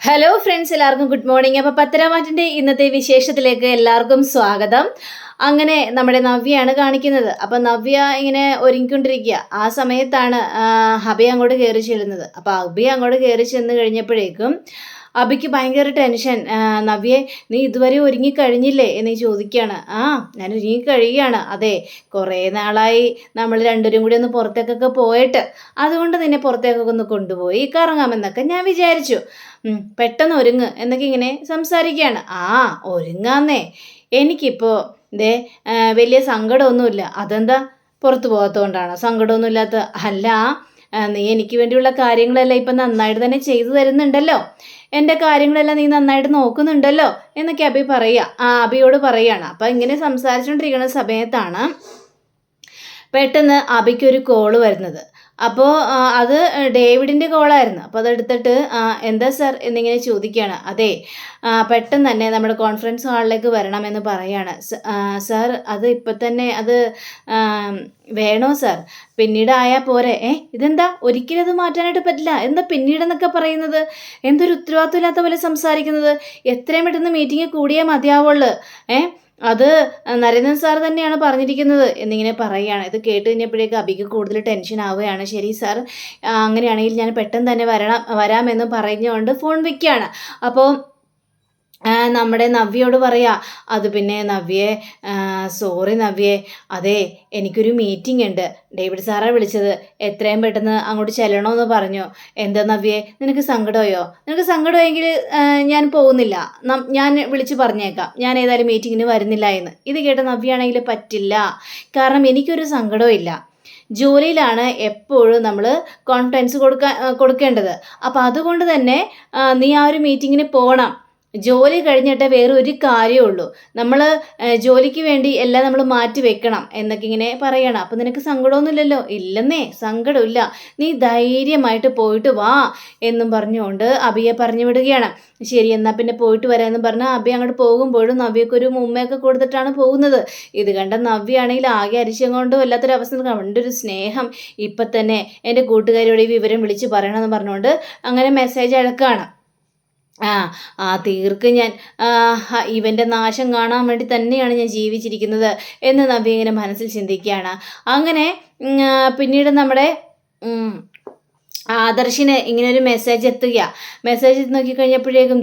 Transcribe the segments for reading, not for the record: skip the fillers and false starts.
Hello friends, എല്ലാവർക്കും good morning. അപ്പോൾ പത്തരാമാറ്റിൻ്റെ ഇന്നത്തെ വിശേഷത്തിലേക്ക് എല്ലാവർക്കും സ്വാഗതം. അങ്ങനെ നമ്മുടെ നവ്യയാണ് കാണിക്കുന്നത്. അപ്പം നവ്യ ഇങ്ങനെ ഒരുങ്ങിക്കൊണ്ടിരിക്കുക. ആ സമയത്താണ് അഭി അങ്ങോട്ട് കയറി ചെല്ലുന്നത്. അപ്പോൾ അഭി അങ്ങോട്ട് കയറി ചെന്ന് കഴിഞ്ഞപ്പോഴേക്കും അഭിക്ക് ഭയങ്കര ടെൻഷൻ. നവ്യെ, നീ ഇതുവരെ ഒരുങ്ങിക്കഴിഞ്ഞില്ലേ എന്ന് ചോദിക്കുകയാണ്. ഞാൻ ഒരുങ്ങിക്കഴിയുകയാണ്. അതെ, കുറേ നാളായി നമ്മൾ രണ്ടുപേരും കൂടി ഒന്ന് പുറത്തേക്കൊക്കെ പോയിട്ട്, അതുകൊണ്ട് നിന്നെ പുറത്തേക്കൊക്കെ ഒന്ന് കൊണ്ടുപോയി കറങ്ങാമെന്നൊക്കെ ഞാൻ വിചാരിച്ചു. പെട്ടെന്ന് ഒരുങ്ങ് എന്നൊക്കെ ഇങ്ങനെ സംസാരിക്കുകയാണ്. ഒരുങ്ങാന്നേ, എനിക്കിപ്പോൾ വലിയ സങ്കടമൊന്നുമില്ല. അതെന്താ, പുറത്തു പോകാത്തതുകൊണ്ടാണോ സങ്കടമൊന്നുമില്ലാത്ത? അല്ല, നീ എനിക്ക് വേണ്ടിയുള്ള കാര്യങ്ങളെല്ലാം ഇപ്പം നന്നായിട്ട് തന്നെ ചെയ്തു തരുന്നുണ്ടല്ലോ, എൻ്റെ കാര്യങ്ങളെല്ലാം നീ നന്നായിട്ട് നോക്കുന്നുണ്ടല്ലോ എന്നൊക്കെ അബിയോട് പറയുകയാണ്. അപ്പം ഇങ്ങനെ സംസാരിച്ചുകൊണ്ടിരിക്കുന്ന സമയത്താണ് പെട്ടെന്ന് അബിക്കൊരു കോള് വരുന്നത്. അപ്പോൾ അത് ഡേവിഡിൻ്റെ കോളായിരുന്നു. അപ്പോൾ അതെടുത്തിട്ട് എന്താ സാർ എന്നിങ്ങനെ ചോദിക്കുകയാണ്. അതെ, പെട്ടെന്ന് തന്നെ നമ്മുടെ കോൺഫറൻസ് ഹാളിലേക്ക് വരണമെന്ന് പറയാണ്. സാർ, അത് ഇപ്പം തന്നെ അത് വേണോ സാർ? പിന്നീട് ആയാൽ പോരെ? ഇതെന്താ, ഒരിക്കലും അത് മാറ്റാനായിട്ട് പറ്റില്ല. എന്താ പിന്നീടെന്നൊക്കെ പറയുന്നത്? എന്തൊരു ഉത്തരവാദിത്വം ഇല്ലാത്ത പോലെ സംസാരിക്കുന്നത്? എത്രയും പെട്ടെന്ന് മീറ്റിംഗ് കൂടിയേ മതിയാവുള്ളൂ. അത് നരേന്ദ്രൻ സാർ തന്നെയാണ് പറഞ്ഞിരിക്കുന്നത് എന്നിങ്ങനെ പറയുകയാണ്. ഇത് കേട്ട് കഴിഞ്ഞപ്പോഴേക്ക് അബിക്ക് കൂടുതൽ ടെൻഷൻ ആവുകയാണ്. ശരി സാർ, അങ്ങനെയാണെങ്കിൽ ഞാൻ പെട്ടെന്ന് തന്നെ വരാമെന്ന് പറഞ്ഞുകൊണ്ട് ഫോൺ വയ്ക്കുകയാണ്. അപ്പോൾ നമ്മുടെ നവ്യയോട് പറയാ, അത് പിന്നെ നവ്യെ, സോറി നവ്യെ, അതെ എനിക്കൊരു മീറ്റിംഗ് ഉണ്ട്, ഡേവിഡ് സാറാ വിളിച്ചത്, എത്രയും പെട്ടെന്ന് അങ്ങോട്ട് ചെല്ലണമെന്ന് പറഞ്ഞു. എന്താ നവ്യെ, നിനക്ക് സങ്കടമായോ? നിനക്ക് സങ്കടമായെങ്കിൽ ഞാൻ പോകുന്നില്ല, ഞാൻ വിളിച്ച് പറഞ്ഞേക്കാം, ഞാൻ ഏതായാലും മീറ്റിങ്ങിന് വരുന്നില്ല എന്ന്. ഇത് കേട്ട നവ്യാണെങ്കിൽ പറ്റില്ല, കാരണം എനിക്കൊരു സങ്കടവും ഇല്ല. ജോലിയിലാണ് എപ്പോഴും നമ്മൾ കോൺഫിഡൻസ് കൊടുക്കേണ്ടത്. അപ്പം അതുകൊണ്ട് തന്നെ നീ ആ ഒരു മീറ്റിങ്ങിന് പോകണം. ജോലി കഴിഞ്ഞിട്ട് വേറെ ഒരു കാര്യമുള്ളൂ. നമ്മൾ ജോലിക്ക് വേണ്ടി എല്ലാം നമ്മൾ മാറ്റി വെക്കണം എന്നൊക്കെ ഇങ്ങനെ പറയണം. അപ്പം നിനക്ക് സങ്കടമൊന്നുമില്ലല്ലോ? ഇല്ലെന്നേ, സങ്കടമില്ല, നീ ധൈര്യമായിട്ട് പോയിട്ട് വാ എന്നും പറഞ്ഞുകൊണ്ട് അബിയെ പറഞ്ഞു വിടുകയാണ്. ശരി, എന്നാൽ പിന്നെ പോയിട്ട് വരാമെന്ന് പറഞ്ഞാൽ അബി അങ്ങോട്ട് പോകുമ്പോഴും നവ്യക്കൊരു ഉമ്മയൊക്കെ കൊടുത്തിട്ടാണ് പോകുന്നത്. ഇത് കണ്ട നവ്യാണെങ്കിൽ ആകെ അരിശം വല്ലാത്തൊരവസ്ഥ. അവൻ്റെ ഒരു സ്നേഹം ഇപ്പം തന്നെ എൻ്റെ കൂട്ടുകാരിയോട് ഈ വിവരം വിളിച്ച് പറയണമെന്ന് പറഞ്ഞുകൊണ്ട് അങ്ങനെ മെസ്സേജ് അയക്കുകയാണ്. തീർക്ക് ഞാൻ ഇവൻ്റെ നാശം കാണാൻ വേണ്ടി തന്നെയാണ് ഞാൻ ജീവിച്ചിരിക്കുന്നത് എന്ന് നവ്യ ഇങ്ങനെ മനസ്സിൽ ചിന്തിക്കുകയാണ്. അങ്ങനെ പിന്നീട് നമ്മുടെ ആദർശിന് ഇങ്ങനെ ഒരു മെസ്സേജ് എത്തുക. മെസ്സേജ് നോക്കിക്കഴിഞ്ഞപ്പോഴേക്കും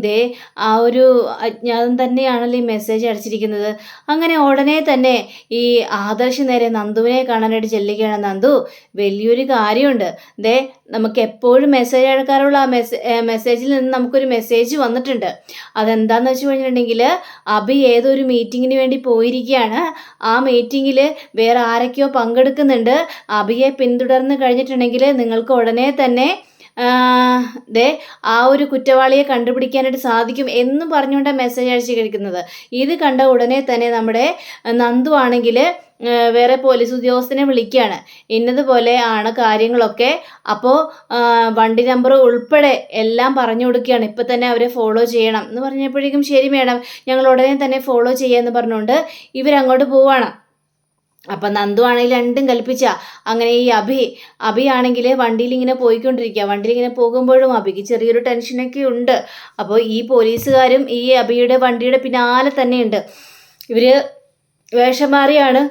ആ ഒരു അജ്ഞാതം തന്നെയാണല്ലോ ഈ മെസ്സേജ് അടിച്ചിരിക്കുന്നത്. അങ്ങനെ ഉടനെ തന്നെ ഈ ആദർശ് നേരെ നന്ദുവിനെ കാണാനായിട്ട് ചെല്ലുകയാണ്. നന്ദു, വലിയൊരു കാര്യമുണ്ട്. നമുക്ക് എപ്പോഴും മെസ്സേജ് അയക്കാറുള്ള ആ മെസ്സേജിൽ നിന്ന് നമുക്കൊരു മെസ്സേജ് വന്നിട്ടുണ്ട്. അതെന്താണെന്ന് വെച്ച് കഴിഞ്ഞിട്ടുണ്ടെങ്കിൽ, അബി ഏതൊരു മീറ്റിങ്ങിന് വേണ്ടി പോയിരിക്കുകയാണ്. ആ മീറ്റിങ്ങിൽ വേറെ ആരൊക്കെയോ പങ്കെടുക്കുന്നുണ്ട്. അബിയെ പിന്തുടർന്ന് കഴിഞ്ഞിട്ടുണ്ടെങ്കിൽ നിങ്ങൾക്ക് ഉടനെ തന്നെ ആ ഒരു കുറ്റവാളിയെ കണ്ടുപിടിക്കാനായിട്ട് സാധിക്കും എന്നും പറഞ്ഞുകൊണ്ട് മെസ്സേജ് അയച്ചു കഴിക്കുന്നത്. ഇത് കണ്ട ഉടനെ തന്നെ നമ്മുടെ നന്ദു ആണെങ്കിൽ വേറെ പോലീസ് ഉദ്യോഗസ്ഥനെ വിളിക്കുകയാണ്. ഇന്നതുപോലെ ആണ് കാര്യങ്ങളൊക്കെ. അപ്പോൾ വണ്ടി നമ്പർ ഉൾപ്പെടെ എല്ലാം പറഞ്ഞു കൊടുക്കുകയാണ്. ഇപ്പം തന്നെ അവരെ ഫോളോ ചെയ്യണം എന്ന് പറഞ്ഞപ്പോഴേക്കും ശരി മേഡം, ഞങ്ങൾ ഉടനെ തന്നെ ഫോളോ ചെയ്യാമെന്ന് പറഞ്ഞുകൊണ്ട് ഇവരങ്ങോട്ട് പോവാണ്. അപ്പം നന്ദു ആണെങ്കിൽ രണ്ടും കൽപ്പിച്ച അങ്ങനെ ഈ അഭി ആണെങ്കിൽ വണ്ടിയിൽ ഇങ്ങനെ പോയിക്കൊണ്ടിരിക്കുക. വണ്ടിയിൽ ഇങ്ങനെ പോകുമ്പോഴും അഭിക്ക് ചെറിയൊരു ടെൻഷനൊക്കെ ഉണ്ട്. അപ്പോൾ ഈ പോലീസുകാരും ഈ അഭിയുടെ വണ്ടിയുടെ പിന്നാലെ തന്നെയുണ്ട്. ഇവർ വേഷം മാറിയാണ്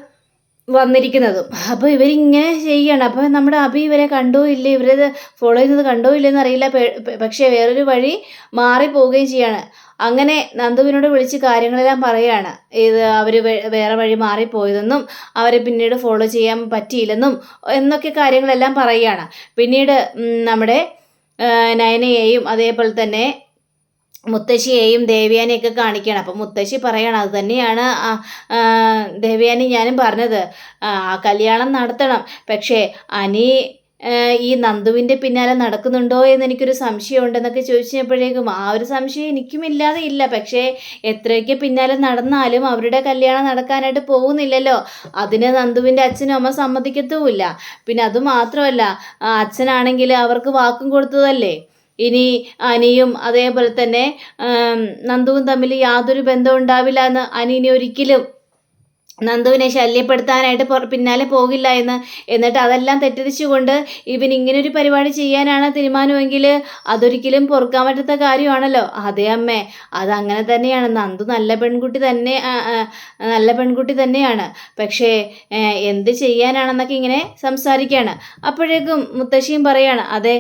വന്നിരിക്കുന്നതും. അപ്പോൾ ഇവരിങ്ങനെ ചെയ്യണം. അപ്പോൾ നമ്മുടെ അഭി ഇവരെ കണ്ടോ ഇല്ലേ, ഇവരത് ഫോളോ ചെയ്യുന്നത് കണ്ടോ ഇല്ലെന്ന് അറിയില്ല. പക്ഷേ വേറൊരു വഴി മാറിപ്പോവുകയും ചെയ്യാണ്. അങ്ങനെ നന്ദുവിനോട് വിളിച്ച് കാര്യങ്ങളെല്ലാം പറയുകയാണ്. അവർ വേറെ വഴി മാറിപ്പോയതെന്നും അവരെ പിന്നീട് ഫോളോ ചെയ്യാൻ പറ്റിയില്ലെന്നും എന്നൊക്കെ കാര്യങ്ങളെല്ലാം പറയുകയാണ്. പിന്നീട് നമ്മുടെ നയനയെയും അതേപോലെ തന്നെ മുത്തശ്ശിയെയും ദേവയാനിയൊക്കെ കാണിക്കുകയാണ്. അപ്പം മുത്തശ്ശി പറയണം, അത് തന്നെയാണ് ദേവയാനി ഞാനും പറഞ്ഞത്, ആ കല്യാണം നടത്തണം. പക്ഷേ അനി ഈ നന്ദുവിൻ്റെ പിന്നാലെ നടക്കുന്നുണ്ടോ എന്ന് എനിക്കൊരു സംശയമുണ്ടെന്നൊക്കെ ചോദിച്ചപ്പോഴേക്കും ആ ഒരു സംശയം എനിക്കും ഇല്ലാതെ ഇല്ല. പക്ഷേ എത്രയൊക്കെ പിന്നാലെ നടന്നാലും അവരുടെ കല്യാണം നടക്കാനായിട്ട് പോകുന്നില്ലല്ലോ. അതിന് നന്ദുവിൻ്റെ അച്ഛനും അമ്മ സമ്മതിക്കത്തുമില്ല. പിന്നെ അതുമാത്രമല്ല, അച്ഛനാണെങ്കിൽ അവർക്ക് വാക്കും കൊടുത്തതല്ലേ. ഇനി അനിയും അതേപോലെ തന്നെ നന്ദുവും തമ്മിൽ യാതൊരു ബന്ധവും ഉണ്ടാവില്ല എന്ന് അനി ഇനി ഒരിക്കലും നന്ദുവിനെ ശല്യപ്പെടുത്താനായിട്ട് പിന്നാലെ പോകില്ല എന്നിട്ട് അതെല്ലാം തെറ്റിദ്ധരിച്ചുകൊണ്ട് ഇവൻ ഇങ്ങനൊരു പരിപാടി ചെയ്യാനാണ് തീരുമാനമെങ്കിൽ അതൊരിക്കലും പൊറുക്കാൻ പറ്റാത്ത കാര്യമാണല്ലോ. അതേ അമ്മേ, അതങ്ങനെ തന്നെയാണ്. നന്ദു നല്ല പെൺകുട്ടി തന്നെയാണ്. പക്ഷേ എന്ത് ചെയ്യാനാണെന്നൊക്കെ ഇങ്ങനെ സംസാരിക്കുകയാണ്. അപ്പോഴേക്കും മുത്തശ്ശിയും പറയാണ്, അതെ,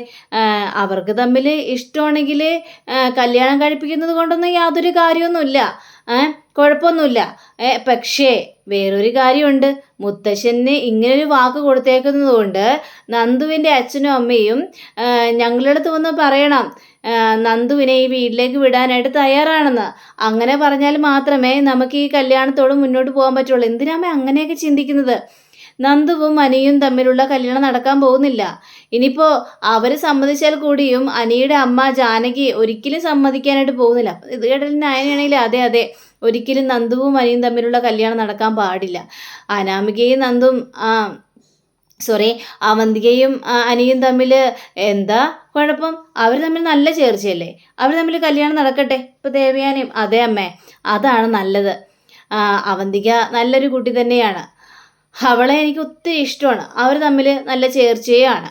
അവർക്ക് തമ്മിൽ ഇഷ്ടമാണെങ്കിൽ കല്യാണം കഴിപ്പിക്കുന്നത് കൊണ്ടൊന്നും യാതൊരു കാര്യമൊന്നുമില്ല, കുഴപ്പമൊന്നുമില്ല. പക്ഷേ വേറൊരു കാര്യമുണ്ട്. മുത്തശ്ശന് ഇങ്ങനൊരു വാക്ക് കൊടുത്തേക്കുന്നത് കൊണ്ട് നന്ദുവിൻ്റെ അച്ഛനും അമ്മയും ഞങ്ങളുടെ അടുത്ത് വന്ന് പറയണം നന്ദുവിനെ ഈ വീട്ടിലേക്ക് വിടാനായിട്ട് തയ്യാറാണെന്ന്. അങ്ങനെ പറഞ്ഞാൽ മാത്രമേ നമുക്ക് ഈ കല്യാണത്തോട് മുന്നോട്ട് പോകാൻ പറ്റുള്ളൂ. എന്തിനാമേ അങ്ങനെയൊക്കെ ചിന്തിക്കുന്നത്? നന്ദുവും അനിയും തമ്മിലുള്ള കല്യാണം നടക്കാൻ പോകുന്നില്ല. ഇനിയിപ്പോൾ അവർ സമ്മതിച്ചാൽ കൂടിയും അനിയുടെ അമ്മ ജാനകി ഒരിക്കലും സമ്മതിക്കാനായിട്ട് പോകുന്നില്ല. ഇത് കേട്ടാൽ നായനാണെങ്കിൽ അതെ, ഒരിക്കലും നന്ദുവും അനിയും തമ്മിലുള്ള കല്യാണം നടക്കാൻ പാടില്ല. അനാമികയും അവന്തികയും അനിയും തമ്മിൽ എന്താ കുഴപ്പം? അവർ തമ്മിൽ നല്ല ചേർച്ചയല്ലേ? അവർ തമ്മിൽ കല്യാണം നടക്കട്ടെ. ഇപ്പോൾ ദേവയാനിയും അതെ അമ്മേ, അതാണ് നല്ലത്. അവന്തിക നല്ലൊരു കുട്ടി തന്നെയാണ്. അവളെ എനിക്ക് ഒത്തിരി ഇഷ്ടമാണ്. അവർ തമ്മിൽ നല്ല ചേർച്ചയാണ്.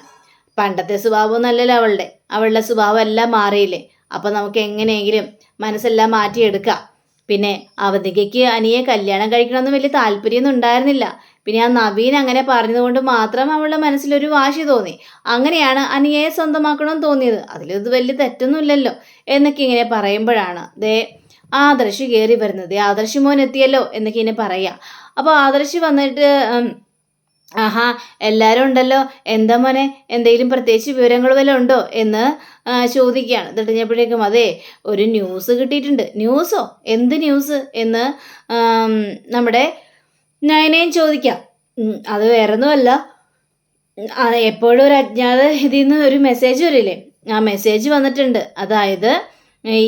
പണ്ടത്തെ സ്വഭാവം നല്ലല്ലോ അവളുടെ സ്വഭാവം എല്ലാം മാറിയില്ലേ? അപ്പം നമുക്ക് എങ്ങനെയെങ്കിലും മനസ്സെല്ലാം മാറ്റിയെടുക്കാം. പിന്നെ അവന്തികയ്ക്ക് അനിയെ കല്യാണം കഴിക്കണമെന്ന് വലിയ താല്പര്യമൊന്നും ഉണ്ടായിരുന്നില്ല. പിന്നെ ആ നവീൻ അങ്ങനെ പറഞ്ഞതുകൊണ്ട് മാത്രം അവളുടെ മനസ്സിലൊരു വാശി തോന്നി. അങ്ങനെയാണ് അനിയെ സ്വന്തമാക്കണമെന്ന് തോന്നിയത്. അതിലത് വലിയ തെറ്റൊന്നുമില്ലല്ലോ എന്നൊക്കെ ഇങ്ങനെ പറയുമ്പോഴാണ് ആദർശ് കയറി വരുന്നത്. ആദർശ് മോൻ എത്തിയല്ലോ എന്നൊക്കെ ഇങ്ങനെ പറയാം. അപ്പോൾ ആദർശ് വന്നിട്ട് ആഹാ, എല്ലാവരും ഉണ്ടല്ലോ, എന്താ മോനെ, എന്തെങ്കിലും പ്രത്യേകിച്ച് വിവരങ്ങൾ വല്ലതും ഉണ്ടോ എന്ന് ചോദിക്കുകയാണ്. തെളിഞ്ഞപ്പോഴേക്കും അതെ, ഒരു ന്യൂസ് കിട്ടിയിട്ടുണ്ട്. ന്യൂസോ? എന്ത് ന്യൂസ് എന്ന് നമ്മുടെ നയനയും ചോദിക്കാം. അത് വേറൊന്നുമല്ല, എപ്പോഴും ഒരു അജ്ഞാത ഇതിൽ നിന്ന് ഒരു മെസ്സേജ് വരില്ലേ, ആ മെസ്സേജ് വന്നിട്ടുണ്ട്. അതായത്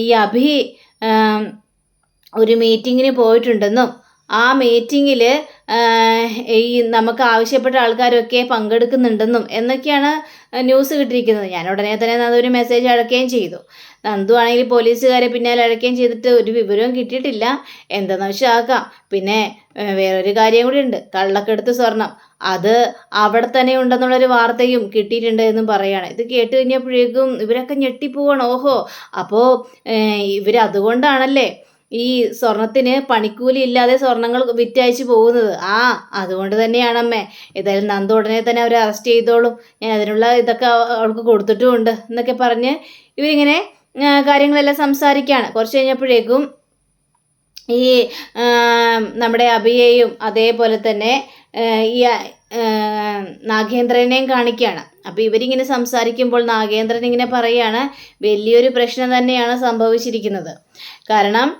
ഈ അഭി ഒരു മീറ്റിങ്ങിന് പോയിട്ടുണ്ടെന്നും ആ മീറ്റിങ്ങിൽ ഈ നമുക്ക് ആവശ്യപ്പെട്ട ആൾക്കാരൊക്കെ പങ്കെടുക്കുന്നുണ്ടെന്നും എന്നൊക്കെയാണ് ന്യൂസ് കിട്ടിയിരിക്കുന്നത്. ഞാൻ ഉടനെ തന്നെ അതൊരു മെസ്സേജ് അയക്കുകയും ചെയ്തു. നന്ദു ആണെങ്കിൽ പോലീസുകാരെ പിന്നാലെ അയക്കുകയും ചെയ്തിട്ട് ഒരു വിവരവും കിട്ടിയിട്ടില്ല. എന്താണെന്ന് വെച്ചാൽ ആക്കാം. പിന്നെ വേറൊരു കാര്യം കൂടി ഉണ്ട്, കള്ളക്കെടുത്ത് സ്വർണം അത് അവിടെ തന്നെ ഉണ്ടെന്നുള്ളൊരു വാർത്തയും കിട്ടിയിട്ടുണ്ട് എന്നും പറയുകയാണ്. ഇത് കേട്ട് കഴിഞ്ഞപ്പോഴേക്കും ഇവരൊക്കെ ഞെട്ടിപ്പോവാണ്. ഓഹോ, അപ്പോൾ ഇവർ അതുകൊണ്ടാണല്ലേ ഈ സ്വർണത്തിന് പണിക്കൂലി ഇല്ലാതെ സ്വർണങ്ങൾ വിറ്റയച്ച് പോകുന്നത്. അതുകൊണ്ട് തന്നെയാണമ്മേ. ഏതായാലും നന്ദു ഉടനെ തന്നെ അവരെ അറസ്റ്റ് ചെയ്തോളും, ഞാൻ അതിനുള്ള ഇതൊക്കെ അവൾക്ക് കൊടുത്തിട്ടുമുണ്ട് എന്നൊക്കെ പറഞ്ഞ് ഇവരിങ്ങനെ കാര്യങ്ങളെല്ലാം സംസാരിക്കുകയാണ്. കുറച്ച് കഴിഞ്ഞപ്പോഴേക്കും ഈ നമ്മുടെ അഭിയെയും അതേപോലെ തന്നെ ഈ നാഗേന്ദ്രനെയും കാണിക്കുകയാണ്. അപ്പോൾ ഇവരിങ്ങനെ സംസാരിക്കുമ്പോൾ നാഗേന്ദ്രൻ ഇങ്ങനെ പറയുകയാണ്, വലിയൊരു പ്രശ്നം തന്നെയാണ് സംഭവിച്ചിരിക്കുന്നത്. കാരണം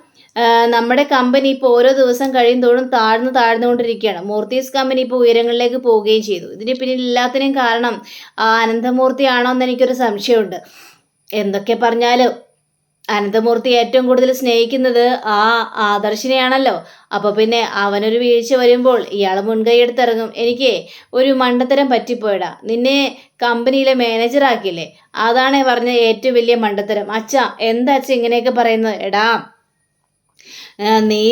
നമ്മുടെ കമ്പനി ഇപ്പോൾ ഓരോ ദിവസം കഴിയുന്തോറും താഴ്ന്നുകൊണ്ടിരിക്കുകയാണ്. മൂർത്തീസ് കമ്പനി ഇപ്പോൾ ഉയരങ്ങളിലേക്ക് പോവുകയും ചെയ്തു. ഇതിന് പിന്നിൽ എല്ലാത്തിനും കാരണം അനന്തമൂർത്തി ആണോ എന്ന് എനിക്കൊരു സംശയമുണ്ട്. എന്തൊക്കെ പറഞ്ഞാലും അനന്തമൂർത്തി ഏറ്റവും കൂടുതൽ സ്നേഹിക്കുന്നത് ആദർശിനെയാണല്ലോ. അപ്പോൾ പിന്നെ അവനൊരു വീഴ്ച വരുമ്പോൾ ഇയാൾ മുൻകൈ എടുത്തിറങ്ങും. എനിക്ക് ഒരു മണ്ടത്തരം പറ്റിപ്പോയടാ, നിന്നെ കമ്പനിയിലെ മാനേജറാക്കിയില്ലേ, അതാണ് പറഞ്ഞ ഏറ്റവും വലിയ മണ്ടത്തരം. അച്ഛാ, എന്താ അച്ഛൻ ഇങ്ങനെയൊക്കെ പറയുന്നത്? എടാ, നീ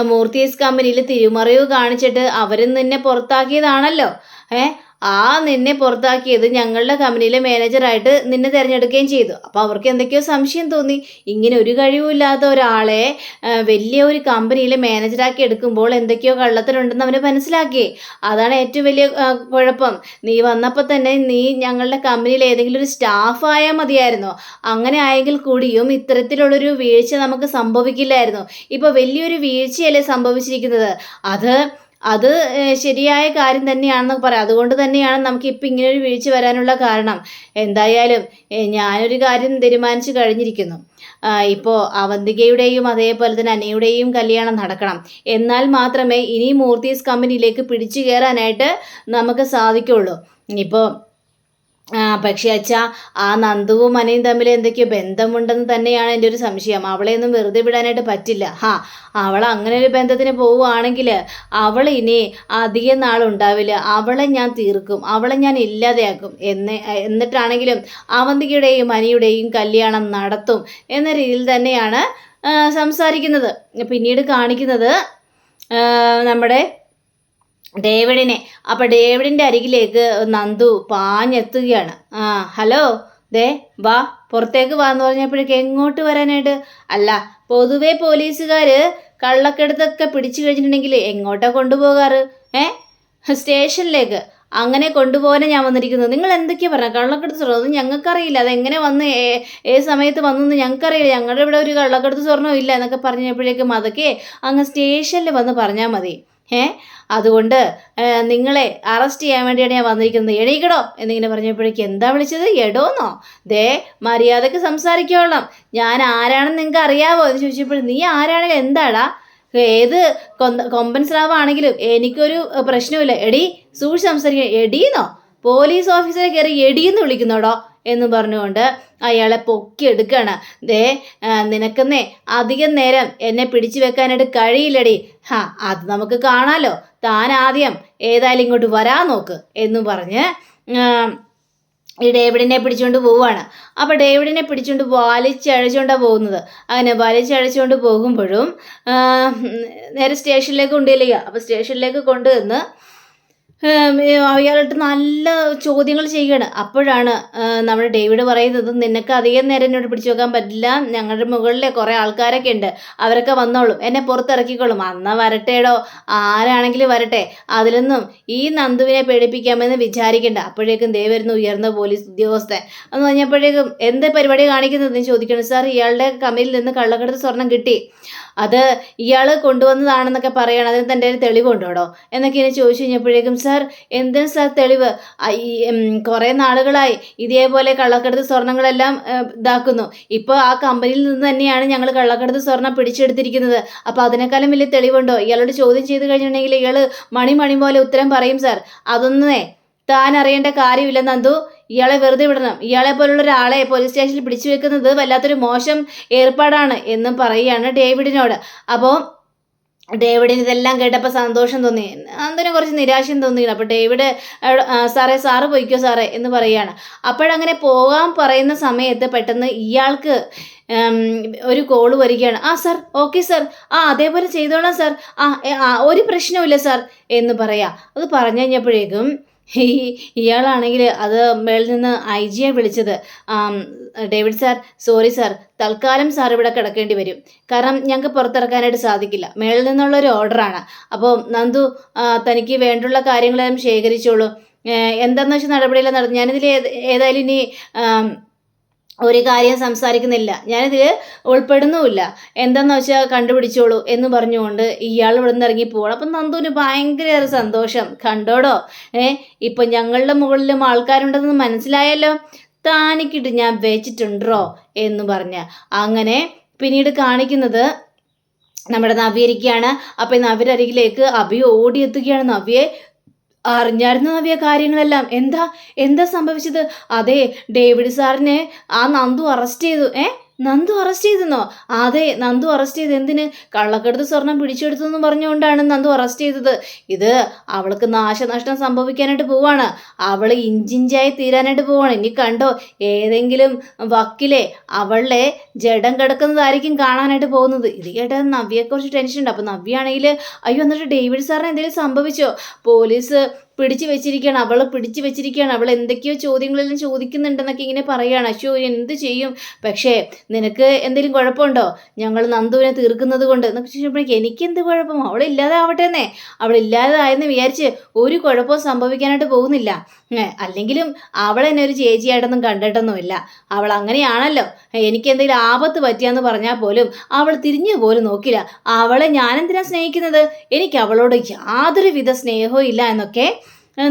മൂർത്തീസ് കമ്പനിയിൽ തിരുമറിവ് കാണിച്ചിട്ട് അവരും നിന്നെ പുറത്താക്കിയതാണല്ലോ. നിന്നെ പുറത്താക്കിയത് ഞങ്ങളുടെ കമ്പനിയിലെ മാനേജറായിട്ട് നിന്നെ തിരഞ്ഞെടുക്കുകയും ചെയ്തു. അപ്പോൾ അവർക്ക് എന്തൊക്കെയോ സംശയം തോന്നി. ഇങ്ങനെ ഒരു കഴിവുമില്ലാത്ത ഒരാളെ വലിയ ഒരു കമ്പനിയിലെ മാനേജറാക്കി എടുക്കുമ്പോൾ എന്തൊക്കെയോ കള്ളത്തരമുണ്ടെന്ന് അവന് മനസ്സിലാക്കി. അതാണ് ഏറ്റവും വലിയ കുഴപ്പം. നീ വന്നപ്പോൾ തന്നെ നീ ഞങ്ങളുടെ കമ്പനിയിൽ ഏതെങ്കിലും ഒരു സ്റ്റാഫായാൽ മതിയായിരുന്നു. അങ്ങനെ ആയെങ്കിൽ കൂടിയും ഇത്തരത്തിലുള്ളൊരു വീഴ്ച നമുക്ക് സംഭവിക്കില്ലായിരുന്നു. ഇപ്പോൾ വലിയൊരു വീഴ്ചയല്ലേ സംഭവിച്ചിരിക്കുന്നത്. അത് ശരിയായ കാര്യം തന്നെയാണെന്ന് പറയാം. അതുകൊണ്ട് തന്നെയാണ് നമുക്ക് ഇപ്പം ഇങ്ങനൊരു വീഴ്ച വരാനുള്ള കാരണം. എന്തായാലും ഞാനൊരു കാര്യം തീരുമാനിച്ചു കഴിഞ്ഞിരിക്കുന്നു. ഇപ്പോൾ അവന്തികയുടെയും അതേപോലെ തന്നെ അനിയുടെയും കല്യാണം നടക്കണം. എന്നാൽ മാത്രമേ ഇനി മൂർത്തീസ് കമ്പനിയിലേക്ക് പിടിച്ചു കയറാനായിട്ട് നമുക്ക് സാധിക്കുള്ളൂ. ഇപ്പോൾ പക്ഷേ അച്ഛാ, ആ നന്ദുവും അനിയും തമ്മിൽ എന്തൊക്കെയോ ബന്ധമുണ്ടെന്ന് തന്നെയാണ് എൻ്റെ ഒരു സംശയം. അവളെ ഒന്നും വെറുതെ വിടാനായിട്ട് പറ്റില്ല. അവൾ അങ്ങനെ ഒരു ബന്ധത്തിന് പോവുകയാണെങ്കിൽ അവൾ ഇനി അധികം നാളുണ്ടാവില്ല. അവളെ ഞാൻ തീർക്കും, അവളെ ഞാൻ ഇല്ലാതെയാക്കും. എന്നിട്ടാണെങ്കിലും അവന്തികയുടെയും അനിയുടെയും കല്യാണം നടത്തും എന്ന രീതിയിൽ തന്നെയാണ് സംസാരിക്കുന്നത്. പിന്നീട് കാണിക്കുന്നത് നമ്മുടെ ഡേവിഡിനെ. അപ്പം ഡേവിഡിൻ്റെ അരികിലേക്ക് നന്ദു പാഞ്ഞെത്തുകയാണ്. ഹലോ, ദേ വാ, പുറത്തേക്ക് വാന്ന് പറഞ്ഞപ്പോഴേക്ക് എങ്ങോട്ട് വരാനായിട്ട്? അല്ല, പൊതുവെ പോലീസുകാർ കള്ളക്കെടുത്തൊക്കെ പിടിച്ചു കഴിഞ്ഞിട്ടുണ്ടെങ്കിൽ എങ്ങോട്ടാ കൊണ്ടുപോകാറ്? സ്റ്റേഷനിലേക്ക്. അങ്ങനെ കൊണ്ടുപോകാൻ ഞാൻ വന്നിരിക്കുന്നത്. നിങ്ങൾ എന്തൊക്കെയാണ് പറഞ്ഞത്? കള്ളക്കടത്ത് സ്വർണ്ണം അത് ഞങ്ങൾക്കറിയില്ല, അതെങ്ങനെ വന്ന് ഏത് സമയത്ത് വന്നെന്ന് ഞങ്ങൾക്കറിയില്ല, ഞങ്ങളുടെ ഇവിടെ ഒരു കള്ളക്കടത്ത് സ്വർണ്ണം ഇല്ല എന്നൊക്കെ പറഞ്ഞപ്പോഴേക്കും അതൊക്കെ അങ്ങ് സ്റ്റേഷനിൽ വന്ന് പറഞ്ഞാൽ മതി. അതുകൊണ്ട് നിങ്ങളെ അറസ്റ്റ് ചെയ്യാൻ വേണ്ടിയാണ് ഞാൻ വന്നിരിക്കുന്നത്, എണീക്കടോ എന്നിങ്ങനെ പറഞ്ഞപ്പോഴേക്കും എന്താ വിളിച്ചത്? എടോന്നോ? ദേ മര്യാദക്ക് സംസാരിക്കോളാം, ഞാൻ ആരാണെന്ന് നിങ്ങൾക്ക് അറിയാവോ എന്ന് ചോദിച്ചപ്പോൾ നീ ആരാണെങ്കിലും എന്താടാ, ഏത് കൊമ്പൻ സ്രാവാണെങ്കിലും എനിക്കൊരു പ്രശ്നമില്ല, എടി സൂക്ഷിച്ച് സംസാരിക്കുക. എടീന്നോ? പോലീസ് ഓഫീസറെ കയറി എടീന്ന് വിളിക്കുന്നോടോ എന്ന് പറഞ്ഞുകൊണ്ട് അയാളെ പൊക്കിയെടുക്കുകയാണ്. ദേ നിനക്കെന്നേ അധികം നേരം എന്നെ പിടിച്ചു വെക്കാനായിട്ട് കഴിയില്ലടി. അത് നമുക്ക് കാണാലോ, താൻ ആദ്യം ഏതായാലും ഇങ്ങോട്ട് വരാൻ നോക്ക് എന്ന് പറഞ്ഞ് ഈ ഡേവിഡിനെ പിടിച്ചുകൊണ്ട് പോവുകയാണ്. അപ്പോൾ ഡേവിഡിനെ പിടിച്ചുകൊണ്ട് വലിച്ചഴച്ചുകൊണ്ടാണ് പോകുന്നത്. അങ്ങനെ വലിച്ചഴച്ചുകൊണ്ട് പോകുമ്പോഴും നേരെ സ്റ്റേഷനിലേക്ക് കൊണ്ടുചെല്ലുക. അപ്പോൾ സ്റ്റേഷനിലേക്ക് കൊണ്ടുവന്ന് അയാളിട്ട് നല്ല ചോദ്യങ്ങൾ ചെയ്യുകയാണ്. അപ്പോഴാണ് നമ്മുടെ ഡേവിഡ് പറയുന്നത്, നിനക്ക് അധികം നേരം എന്നോട് പിടിച്ചു വെക്കാൻ പറ്റില്ല, ഞങ്ങളുടെ മുകളിലെ കുറേ ആൾക്കാരൊക്കെ ഉണ്ട്, അവരൊക്കെ വന്നോളും, എന്നെ പുറത്തിറക്കിക്കോളും. അന്നാ വരട്ടേടോ, ആരാണെങ്കിലും വരട്ടെ, അതിലൊന്നും ഈ നന്ദുവിനെ പേടിപ്പിക്കാമെന്ന് വിചാരിക്കണ്ട. അപ്പോഴേക്കും ദേ വരുന്നു ഉയർന്ന പോലീസ് ഉദ്യോഗസ്ഥൻ. എന്ന് പറഞ്ഞപ്പോഴേക്കും എന്ത് പരിപാടി കാണിക്കുന്നതെന്ന് ചോദിക്കണം. സാർ, ഇയാളുടെ കമ്പനിയിൽ നിന്ന് കള്ളക്കടത്ത് സ്വർണം കിട്ടി, അത് ഇയാൾ കൊണ്ടുവന്നതാണെന്നൊക്കെ പറയണം, അതിന് തൻ്റെ ഒരു തെളിവുണ്ടോടോ എന്നൊക്കെ ഇങ്ങനെ ചോദിച്ചു കഴിഞ്ഞപ്പോഴേക്കും, സാർ എന്തിനു സാർ തെളിവ്? കുറേ നാളുകളായി ഇതേപോലെ കള്ളക്കടത്ത് സ്വർണ്ണങ്ങളെല്ലാം ഇതാക്കുന്നു, ഇപ്പോൾ ആ കമ്പനിയിൽ നിന്ന് തന്നെയാണ് ഞങ്ങൾ കള്ളക്കടത്ത് സ്വർണ്ണം പിടിച്ചെടുത്തിരിക്കുന്നത്, അപ്പോൾ അതിനേക്കാളും വലിയ തെളിവുണ്ടോ? ഇയാളോട് ചോദ്യം ചെയ്ത് കഴിഞ്ഞിട്ടുണ്ടെങ്കിൽ ഇയാൾ മണി പോലെ ഉത്തരം പറയും സാർ. അതൊന്നേ താൻ അറിയേണ്ട കാര്യമില്ല നന്ദു, ഇയാളെ വെറുതെ വിടണം, ഇയാളെ പോലുള്ള ഒരാളെ പോലീസ് സ്റ്റേഷനിൽ പിടിച്ചു വെക്കുന്നത് വല്ലാത്തൊരു മോശം ഏർപ്പാടാണ് എന്നും പറയുകയാണ് ഡേവിഡിനോട്. അപ്പോൾ ഡേവിഡിന് ഇതെല്ലാം കേട്ടപ്പോൾ സന്തോഷം തോന്നി, അതിന് കുറച്ച് നിരാശയും തോന്നിയിരുന്നു. അപ്പോൾ ഡേവിഡ് സാറ് പോയിക്കോ സാറേ എന്ന് പറയുകയാണ്. അപ്പോഴങ്ങനെ പോകാൻ പറയുന്ന സമയത്ത് പെട്ടെന്ന് ഇയാൾക്ക് ഒരു കോള് വരികയാണ്. സാർ, ഓക്കെ സാർ, അതേപോലെ ചെയ്തോളാം സാർ, ഒരു പ്രശ്നവുമില്ല സാർ എന്ന് പറയാം. അത് പറഞ്ഞു കഴിഞ്ഞപ്പോഴേക്കും ഇയാളാണെങ്കിൽ അത് മേളിൽ നിന്ന് IG വിളിച്ചത്, ഡേവിഡ് സാർ, സോറി സാർ, തൽക്കാലം സാർ ഇവിടെ കിടക്കേണ്ടി വരും, കാരണം ഞങ്ങൾക്ക് പുറത്തിറക്കാനായിട്ട് സാധിക്കില്ല, മേളിൽ നിന്നുള്ളൊരു ഓർഡറാണ്. അപ്പോൾ നന്ദു തനിക്ക് വേണ്ടുള്ള കാര്യങ്ങളെല്ലാം ശേഖരിച്ചോളൂ, എന്താണെന്ന് വെച്ചാൽ നടപടിയെല്ലാം നടന്നു, ഞാനിതിൽ ഏതായാലും ഇനി ഒരു കാര്യം സംസാരിക്കുന്നില്ല, ഞാനിതിൽ ഉൾപ്പെടുന്നുമില്ല, എന്താണെന്ന് വെച്ചാൽ കണ്ടുപിടിച്ചോളൂ എന്ന് പറഞ്ഞുകൊണ്ട് ഇയാൾ ഇവിടെ നിന്ന് ഇറങ്ങി പോകണം. അപ്പം നന്ദുവിന് ഭയങ്കര സന്തോഷം. കണ്ടോടോ, ഇപ്പം ഞങ്ങളുടെ മുകളിലും ആൾക്കാരുണ്ടെന്ന് മനസ്സിലായല്ലോ, താനിക്കിട്ട് ഞാൻ വെച്ചിട്ടുണ്ടോ എന്ന് പറഞ്ഞ് അങ്ങനെ പിന്നീട് കാണിക്കുന്നത് നമ്മുടെ നവ്യരിക്കുകയാണ്. അപ്പം നവ്യരരികിലേക്ക് അഭി ഓടിയെത്തുകയാണ്. നവ്യെ അറിഞ്ഞായിരുന്നു നവ്യ കാര്യങ്ങളെല്ലാം? എന്താ സംഭവിച്ചത്? അതെ, ഡേവിഡ് സാറിനെ ആ നന്ദു അറസ്റ്റ് ചെയ്തു. നന്ദു അറസ്റ്റ് ചെയ്തെന്നോ? അതെ, നന്ദു അറസ്റ്റ് ചെയ്ത്. എന്തിന്? കള്ളക്കടത്ത് സ്വർണം പിടിച്ചെടുത്തു എന്ന് പറഞ്ഞുകൊണ്ടാണ് നന്ദു അറസ്റ്റ് ചെയ്തത്. ഇത് അവൾക്ക് നാശനഷ്ടം സംഭവിക്കാനായിട്ട് പോവാണ്, അവൾ ഇഞ്ചിഞ്ചായി തീരാനായിട്ട് പോവാണ്. ഇനി കണ്ടോ, ഏതെങ്കിലും വക്കിലെ അവളുടെ ജഡം കിടക്കുന്നതായിരിക്കും കാണാനായിട്ട് പോകുന്നത്. ഇത് കേട്ടാൽ നവ്യയെക്കുറിച്ച് ടെൻഷൻ ഉണ്ട്. അപ്പം നവ്യാണെങ്കിൽ അയ്യോ, എന്നിട്ട് ഡേവിഡ് സാറിന് എന്തെങ്കിലും സംഭവിച്ചോ? പോലീസ് പിടിച്ചു വെച്ചിരിക്കുകയാണ്, അവൾ എന്തൊക്കെയോ ചോദ്യങ്ങളെല്ലാം ചോദിക്കുന്നുണ്ടെന്നൊക്കെ ഇങ്ങനെ പറയുകയാണ്. അയ്യോ, എന്ത് ചെയ്യും? പക്ഷേ നിനക്ക് എന്തെങ്കിലും കുഴപ്പമുണ്ടോ ഞങ്ങൾ നന്ദുവിനെ തീർക്കുന്നത് കൊണ്ട് എന്നൊക്കെ ചോദിച്ചപ്പോഴേക്ക് എനിക്കെന്ത് കുഴപ്പം, അവളില്ലാതെ ആവട്ടെ എന്നേ, അവളില്ലാതായെന്ന് വിചാരിച്ച് ഒരു കുഴപ്പവും സംഭവിക്കാനായിട്ട് പോകുന്നില്ല. അല്ലെങ്കിലും അവളെന്നെ ഒരു ചേച്ചിയായിട്ടൊന്നും കണ്ടിട്ടൊന്നുമില്ല, അവൾ അങ്ങനെയാണല്ലോ, എനിക്ക് എന്തെങ്കിലും ആപത്ത് പറ്റിയാന്ന് പറഞ്ഞാൽ പോലും അവൾ തിരിഞ്ഞു പോലും നോക്കില്ല. അവളെ ഞാനെന്തിനാ സ്നേഹിക്കുന്നത്? എനിക്ക് അവളോട് യാതൊരുവിധ സ്നേഹവും ഇല്ല എന്നൊക്കെ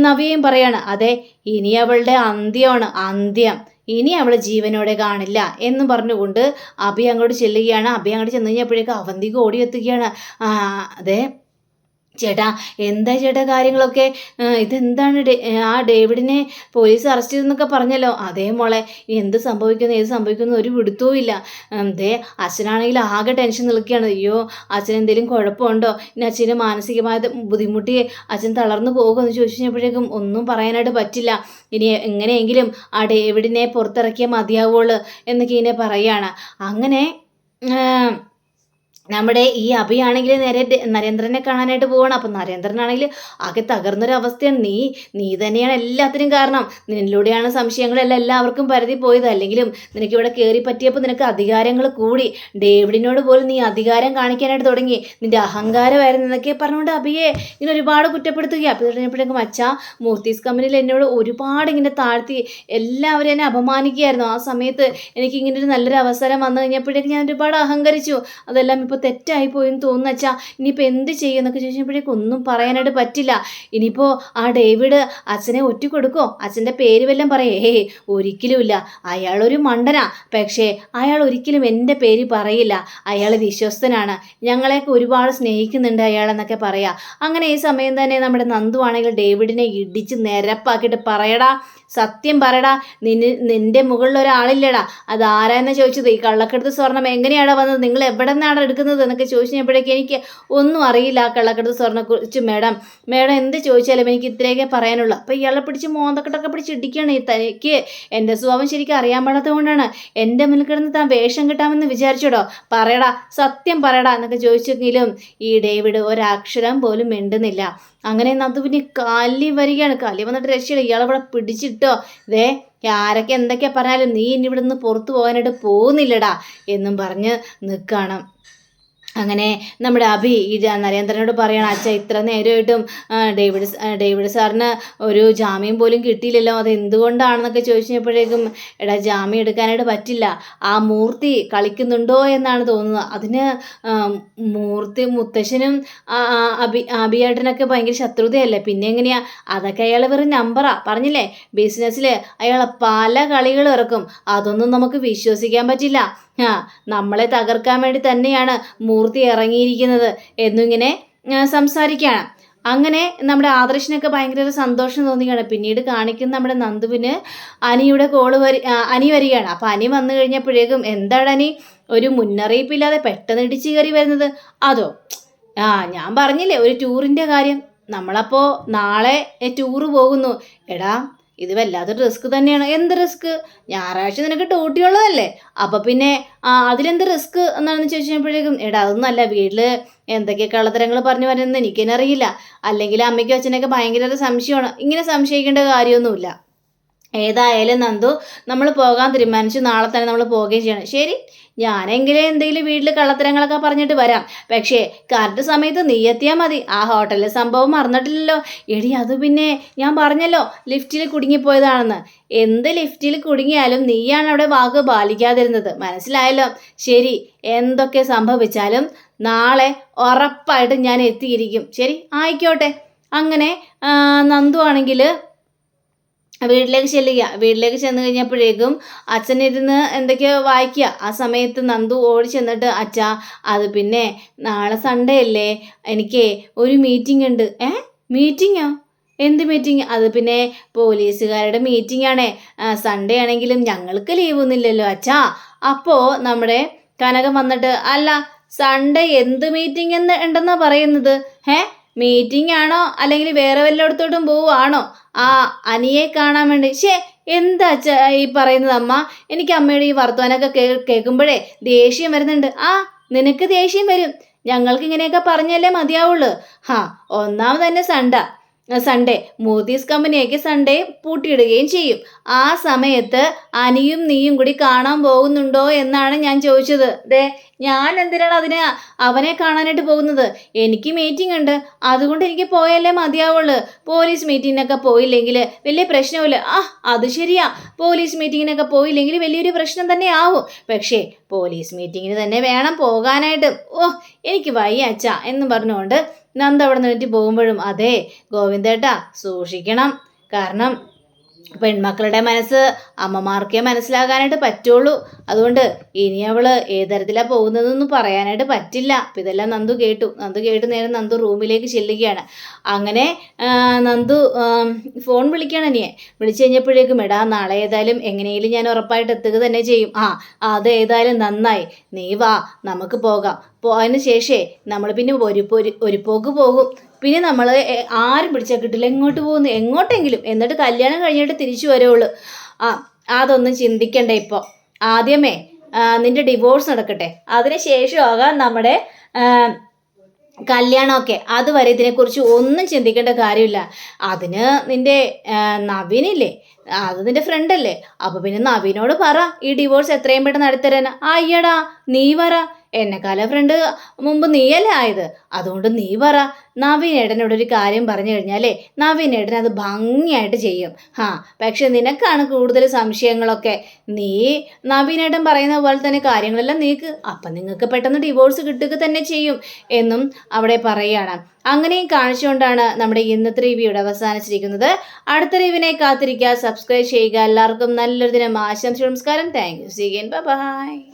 നവ്യയും പറയാണ്. അതെ, ഇനി അവളുടെ അന്ത്യം, ഇനി അവൾ ജീവനോടെ കാണില്ല എന്ന് പറഞ്ഞുകൊണ്ട് അഭി അങ്ങോട്ട് ചെല്ലുകയാണ്. അഭി അങ്ങോട്ട് ചെന്ന് കഴിഞ്ഞപ്പോഴേക്കും അവന്തിക ഓടിയെത്തുകയാണ്. അതെ ചേട്ടാ, എന്താ ചേട്ടാ കാര്യങ്ങളൊക്കെ? ഇതെന്താണ്? ആ ഡേവിഡിനെ പോലീസ് അറസ്റ്റ് ചെയ്തെന്നൊക്കെ പറഞ്ഞല്ലോ. അതേ മോളെ, എന്ത് സംഭവിക്കുന്നു ഏത് സംഭവിക്കുന്നു ഒരു പിടുത്തവും ഇല്ല. അച്ഛനാണെങ്കിൽ ആകെ ടെൻഷൻ നിൽക്കുകയാണ്. അയ്യോ, അച്ഛൻ എന്തെങ്കിലും കുഴപ്പമുണ്ടോ? ഇനി അച്ഛന് മാനസികമായ ബുദ്ധിമുട്ടി അച്ഛൻ തളർന്നു പോകുമെന്ന് ചോദിച്ചു കഴിഞ്ഞപ്പോഴേക്കും ഒന്നും പറയാനായിട്ട് പറ്റില്ല, ഇനി എങ്ങനെയെങ്കിലും ആ ഡേവിഡിനെ പുറത്തിറക്കിയാൽ മതിയാവുള്ളൂ എന്നൊക്കെ ഇങ്ങനെ പറയുകയാണ്. അങ്ങനെ നമ്മുടെ ഈ അഭിയാണെങ്കിൽ നേരെ നരേന്ദ്രനെ കാണാനായിട്ട് പോവാണ്. അപ്പം നരേന്ദ്രനാണെങ്കിൽ ആകെ തകർന്നൊരവസ്ഥയാണ്. നീ തന്നെയാണ് എല്ലാത്തിനും കാരണം, നിന്നിലൂടെയാണ് സംശയങ്ങളെല്ലാം എല്ലാവർക്കും പരതി പോയത്. അല്ലെങ്കിലും നിനക്കിവിടെ കയറി പറ്റിയപ്പോൾ നിനക്ക് അധികാരങ്ങൾ കൂടി, ഡേവിഡിനോട് പോലും നീ അധികാരം കാണിക്കാനായിട്ട് തുടങ്ങി, നിന്റെ അഹങ്കാരമായിരുന്നു എന്നൊക്കെ പറഞ്ഞുകൊണ്ട് അഭിയെ ഇങ്ങനെ ഒരുപാട് കുറ്റപ്പെടുത്തുക. അപ്പോൾ കഴിഞ്ഞപ്പോഴേക്കും അച്ഛാ, മൂർത്തീസ് കമ്പനിയിൽ എന്നോട് ഒരുപാട് ഇങ്ങനെ താഴ്ത്തി എല്ലാവരും എന്നെ അപമാനിക്കുകയായിരുന്നു. ആ സമയത്ത് എനിക്ക് ഇങ്ങനെ ഒരു നല്ലൊരു അവസരം വന്നു കഴിഞ്ഞപ്പോഴേക്കും ഞാൻ ഒരുപാട് അഹങ്കരിച്ചു. അതെല്ലാം ഇപ്പോൾ തെറ്റായിപ്പോയി എന്ന് തോന്നുന്നു അച്ഛാ. ഇനിയിപ്പോൾ എന്ത് ചെയ്യും എന്നൊക്കെ ചോദിച്ചപ്പോഴേക്കും ഒന്നും പറയാനായിട്ട് പറ്റില്ല. ഇനിയിപ്പോൾ ആ ഡേവിഡ് അച്ഛനെ ഒറ്റിക്കൊടുക്കോ, അച്ഛൻ്റെ പേര് വല്ലതും പറയേ? ഒരിക്കലുമില്ല. അയാളൊരു മണ്ടനാ. പക്ഷേ അയാൾ ഒരിക്കലും എൻ്റെ പേര് പറയില്ല. അയാൾ വിശ്വസ്തനാണ്, ഞങ്ങളെയൊക്കെ ഒരുപാട് സ്നേഹിക്കുന്നുണ്ട് അയാളെന്നൊക്കെ പറയാം. അങ്ങനെ ഈ സമയം തന്നെ നമ്മുടെ നന്ദു ആണെങ്കിൽ ഡേവിഡിനെ ഇടിച്ച് നിരപ്പാക്കിയിട്ട് പറയടാ, സത്യം പറയടാ, നിന്റെ മുകളിൽ ഒരാളില്ലടാ, അതാരാന്ന് ചോദിച്ചത്, ഈ കള്ളക്കടത്ത് സ്വർണം എങ്ങനെയാണ് വന്നത്, നിങ്ങൾ എവിടെ നിന്നാണ് എടുക്കുന്നത് എന്നൊക്കെ ചോദിച്ചപ്പോഴേക്കും എനിക്ക് ഒന്നും അറിയില്ല ആ കള്ളക്കടത്ത് സ്വർണ്ണം കുറിച്ച് മേഡം എന്ത് ചോദിച്ചാലും എനിക്ക് ഇത്രയൊക്കെ പറയാനുള്ളൂ. അപ്പോൾ ഇയാളെ പിടിച്ച് മോന്തക്കെട്ടൊക്കെ പിടിച്ച് ഇടിക്കുകയാണ്. തനിക്ക് എൻ്റെ സ്വഭാവം ശരിക്കും അറിയാൻ പാടാത്തത് കൊണ്ടാണ് എൻ്റെ മുന്നിൽ കിടന്ന് താൻ വേഷം കിട്ടാമെന്ന് വിചാരിച്ചോടോ, പറയടാ, സത്യം പറയടാ എന്നൊക്കെ ചോദിച്ചെങ്കിലും ഈ ഡേവിഡ് ഒരക്ഷരം പോലും മിണ്ടുന്നില്ല. അങ്ങനെ നന്ദുവിന് കലി വരികയാണ്. കലി വന്നിട്ട് രക്ഷയില്ല, ഇയാളവിടെ പിടിച്ചിട്ടോ, ആരൊക്കെ എന്തൊക്കെയാ പറഞ്ഞാലും നീ ഇനി ഇവിടെ നിന്ന് പുറത്തു പോകാനായിട്ട് പോകുന്നില്ലടാ എന്നും പറഞ്ഞ് നിൽക്കണം. അങ്ങനെ നമ്മുടെ അഭി ഈ നരേന്ദ്രനോട് പറയണം, അച്ഛാ ഇത്ര നേരമായിട്ടും ഡേവിഡ് സാറിന് ഒരു ജാമ്യം പോലും കിട്ടിയില്ലല്ലോ, അത് എന്തുകൊണ്ടാണെന്നൊക്കെ ചോദിച്ചപ്പോഴേക്കും, എടാ ജാമ്യം എടുക്കാനായിട്ട് പറ്റില്ല, ആ മൂർത്തി കളിക്കുന്നുണ്ടോ എന്നാണ് തോന്നുന്നത്. അതിന് മുത്തശ്ശനും അഭിയേട്ടനൊക്കെ ഭയങ്കര ശത്രുതയല്ലേ, പിന്നെ എങ്ങനെയാ, അതൊക്കെ അയാൾ വെറും നമ്പറാ, പറഞ്ഞില്ലേ ബിസിനസ്സിൽ അയാൾ പല കളികളും ഇറക്കും, അതൊന്നും നമുക്ക് വിശ്വസിക്കാൻ പറ്റില്ല. നമ്മളെ തകർക്കാൻ വേണ്ടി തന്നെയാണ് മൂർത്തി ഇറങ്ങിയിരിക്കുന്നത് എന്നിങ്ങനെ സംസാരിക്കുകയാണ്. അങ്ങനെ നമ്മുടെ ആദർശിനൊക്കെ ഭയങ്കര ഒരു സന്തോഷം തോന്നിയാണ്. പിന്നീട് കാണിക്കുന്ന നമ്മുടെ നന്ദുവിന് അനിയുടെ അനി വരികയാണ്. അപ്പം അനി വന്നു കഴിഞ്ഞപ്പോഴേക്കും, എന്താണ് അനി ഒരു മുന്നറിയിപ്പില്ലാതെ പെട്ടെന്ന് ഇടിച്ചു കയറി വരുന്നത്? അതോ ഞാൻ പറഞ്ഞില്ലേ ഒരു ടൂറിൻ്റെ കാര്യം, നമ്മളപ്പോൾ നാളെ ടൂറ് പോകുന്നു. എടാ ഇത് വല്ലാത്തൊരു റിസ്ക് തന്നെയാണ്. എന്ത് റിസ്ക്? ഞായറാഴ്ച നിനക്ക് ഡ്യൂട്ടിയുള്ളതല്ലേ, അപ്പം പിന്നെ അതിലെന്ത് റിസ്ക് എന്നാണെന്ന് ചോദിച്ചപ്പോഴേക്കും, എടാ അതൊന്നുമല്ല, വീട്ടിൽ എന്തൊക്കെ കള്ളത്തരങ്ങൾ പറഞ്ഞു വരുന്നത് എനിക്കെന്നെ അറിയില്ല, അല്ലെങ്കിൽ അമ്മയ്ക്കും അച്ഛനൊക്കെ ഭയങ്കര സംശയമാണ്. ഇങ്ങനെ സംശയിക്കേണ്ട കാര്യമൊന്നുമില്ല. ഏതായാലും നന്ദു, നമ്മൾ പോകാൻ തീരുമാനിച്ചു, നാളെ തന്നെ നമ്മൾ പോവുകയും ചെയ്യണം. ശരി, ഞാനെങ്കിലും എന്തെങ്കിലും വീട്ടിൽ കള്ളത്തരങ്ങളൊക്കെ പറഞ്ഞിട്ട് വരാം, പക്ഷേ കറക്റ്റ് സമയത്ത് നീ എത്തിയാൽ മതി. ആ ഹോട്ടലിലെ സംഭവം മറന്നിട്ടില്ലല്ലോ? എടി അത് പിന്നെ ഞാൻ പറഞ്ഞല്ലോ ലിഫ്റ്റിൽ കുടുങ്ങിപ്പോയതാണെന്ന്. എന്ത് ലിഫ്റ്റിൽ കുടുങ്ങിയാലും നീയാണ് അവിടെ വാക്ക് പാലിക്കാതിരുന്നത്, മനസ്സിലായല്ലോ? ശരി, എന്തൊക്കെ സംഭവിച്ചാലും നാളെ ഉറപ്പായിട്ട് ഞാൻ എത്തിയിരിക്കും. ശരി, ആയിക്കോട്ടെ. അങ്ങനെ നന്ദു ആണെങ്കിൽ വീട്ടിലേക്ക് ചെന്ന് കഴിഞ്ഞപ്പോഴേക്കും അച്ഛനിരുന്ന് എന്തൊക്കെയോ വായിക്കുക. ആ സമയത്ത് നന്ദു ഓടി ചെന്നിട്ട്, അച്ഛാ അത് പിന്നെ നാളെ സൺഡേ അല്ലേ, എനിക്ക് ഒരു മീറ്റിംഗ് ഉണ്ട്. മീറ്റിങ്ങോ? എന്ത് മീറ്റിംഗ്? അത് പിന്നെ പോലീസുകാരുടെ മീറ്റിംഗ് ആണേ. സൺഡേ ആണെങ്കിലും ഞങ്ങൾക്ക് ലീവൊന്നുമില്ലല്ലോ അച്ഛാ. അപ്പോൾ നമ്മുടെ കനകം വന്നിട്ട്, അല്ല സൺഡേ എന്ത് മീറ്റിംഗ് ഉണ്ടെന്നാ പറയുന്നത്? മീറ്റിംഗ് ആണോ അല്ലെങ്കിൽ വേറെ വല്ലയിടത്തോട്ടും പോവുകയാണോ? അനിയെ കാണാൻ വേണ്ടി. എന്താ അച്ഛാ ഈ പറയുന്നത് അമ്മ? എനിക്ക് അമ്മയുടെ ഈ വർത്തമാനമൊക്കെ കേൾക്കുമ്പോഴേ ദേഷ്യം വരുന്നുണ്ട്. നിനക്ക് ദേഷ്യം വരും, ഞങ്ങൾക്ക് ഇങ്ങനെയൊക്കെ പറഞ്ഞല്ലേ മതിയാവുള്ളൂ. ഒന്നാമത് തന്നെ സൺഡേ മൂർത്തീസ് കമ്പനിയൊക്കെ സൺഡേ പൂട്ടിയിടുകയും ചെയ്യും. ആ സമയത്ത് അനിയും നീയും കൂടി കാണാൻ പോകുന്നുണ്ടോ എന്നാണ് ഞാൻ ചോദിച്ചത്. ഞാൻ എന്തിനാണ് അവനെ കാണാനായിട്ട് പോകുന്നത്? എനിക്ക് മീറ്റിംഗ് ഉണ്ട്, അതുകൊണ്ട് എനിക്ക് പോയാലേ മതിയാവുള്ളൂ. പോലീസ് മീറ്റിങ്ങിനൊക്കെ പോയില്ലെങ്കിൽ വലിയ പ്രശ്നമില്ല. അത് ശരിയാ, പോലീസ് മീറ്റിങ്ങിനൊക്കെ പോയില്ലെങ്കിൽ വലിയൊരു പ്രശ്നം തന്നെ ആവും. പക്ഷേ പോലീസ് മീറ്റിങ്ങിന് തന്നെ വേണം പോകാനായിട്ട്. എനിക്ക് വയ്യ അച്ഛാ എന്ന് പറഞ്ഞുകൊണ്ട് നന്ദ അവിടെ നിന്നിട്ട് പോകുമ്പോഴും, അതെ ഗോവിന്ദേട്ടാ സൂക്ഷിക്കണം, കാരണം പെൺമക്കളുടെ മനസ്സ് അമ്മമാർക്കേ മനസ്സിലാകാനായിട്ട് പറ്റുള്ളൂ. അതുകൊണ്ട് ഇനി അവള് ഏത് തരത്തിലാണ് പോകുന്നതെന്നൊന്നും പറയാനായിട്ട് പറ്റില്ല. അപ്പം ഇതെല്ലാം നന്ദു കേട്ടു നേരം നന്ദു റൂമിലേക്ക് ചെല്ലുകയാണ്. അങ്ങനെ നന്ദു ഫോൺ വിളിക്കുകയാണ് അനിയെ. വിളിച്ചു കഴിഞ്ഞപ്പോഴേക്കും, എടാ നാളെ ഏതായാലും എങ്ങനെയെങ്കിലും ഞാൻ ഉറപ്പായിട്ട് എത്തുക തന്നെ ചെയ്യും. അത് ഏതായാലും നന്നായി, നീ വാ നമുക്ക് പോകാം. അതിന് ശേഷമേ നമ്മൾ പിന്നെ ഒരു പോക്ക് പോകും. പിന്നെ നമ്മൾ ആരും പിടിച്ചാൽ കിട്ടില്ല, എങ്ങോട്ട് പോകുന്നു, എങ്ങോട്ടെങ്കിലും, എന്നിട്ട് കല്യാണം കഴിഞ്ഞിട്ട് തിരിച്ചു വരുള്ളൂ. അതൊന്നും ചിന്തിക്കണ്ട. ഇപ്പോൾ ആദ്യമേ നിന്റെ ഡിവോഴ്സ് നടക്കട്ടെ, അതിനുശേഷമാകാം നമ്മുടെ കല്യാണമൊക്കെ. അതുവരെ ഇതിനെക്കുറിച്ച് ഒന്നും ചിന്തിക്കേണ്ട കാര്യമില്ല. അതിന് നിന്റെ നവീനില്ലേ, അത് നിന്റെ ഫ്രണ്ടല്ലേ, അപ്പോൾ പിന്നെ നവീനോട് പറ ഈ ഡിവോഴ്സ് എത്രയും പെട്ടെന്ന് നടത്തരാൻ. അയ്യടാ നീ പറ, എന്നെക്കാല ഫ്രണ്ട് മുമ്പ് നീയല്ലേ ആയത്, അതുകൊണ്ട് നീ പറ. നവീനേട്ടനോടൊരു കാര്യം പറഞ്ഞു കഴിഞ്ഞാലേ നവീനേട്ടൻ അത് ഭംഗിയായിട്ട് ചെയ്യും. പക്ഷെ നിനക്കാണ് കൂടുതൽ സംശയങ്ങളൊക്കെ. നീ നവീനേട്ടൻ പറയുന്ന പോലെ തന്നെ കാര്യങ്ങളെല്ലാം നീക്ക്, അപ്പം നിങ്ങൾക്ക് പെട്ടെന്ന് ഡിവോഴ്സ് കിട്ടുക തന്നെ ചെയ്യും എന്നും അവിടെ പറയുകയാണ്. അങ്ങനെയും കാണിച്ചുകൊണ്ടാണ് നമ്മുടെ ഇന്നത്തെ റിവ്യൂ ഇവിടെ അവസാനിച്ചിരിക്കുന്നത്. അടുത്ത റിവ്യൂവിനെ കാത്തിരിക്കുക, സബ്സ്ക്രൈബ് ചെയ്യുക. എല്ലാവർക്കും നല്ലൊരു ദിനം ആശംസിച്ചു. നമസ്കാരം. Thank you. See again. Bye by.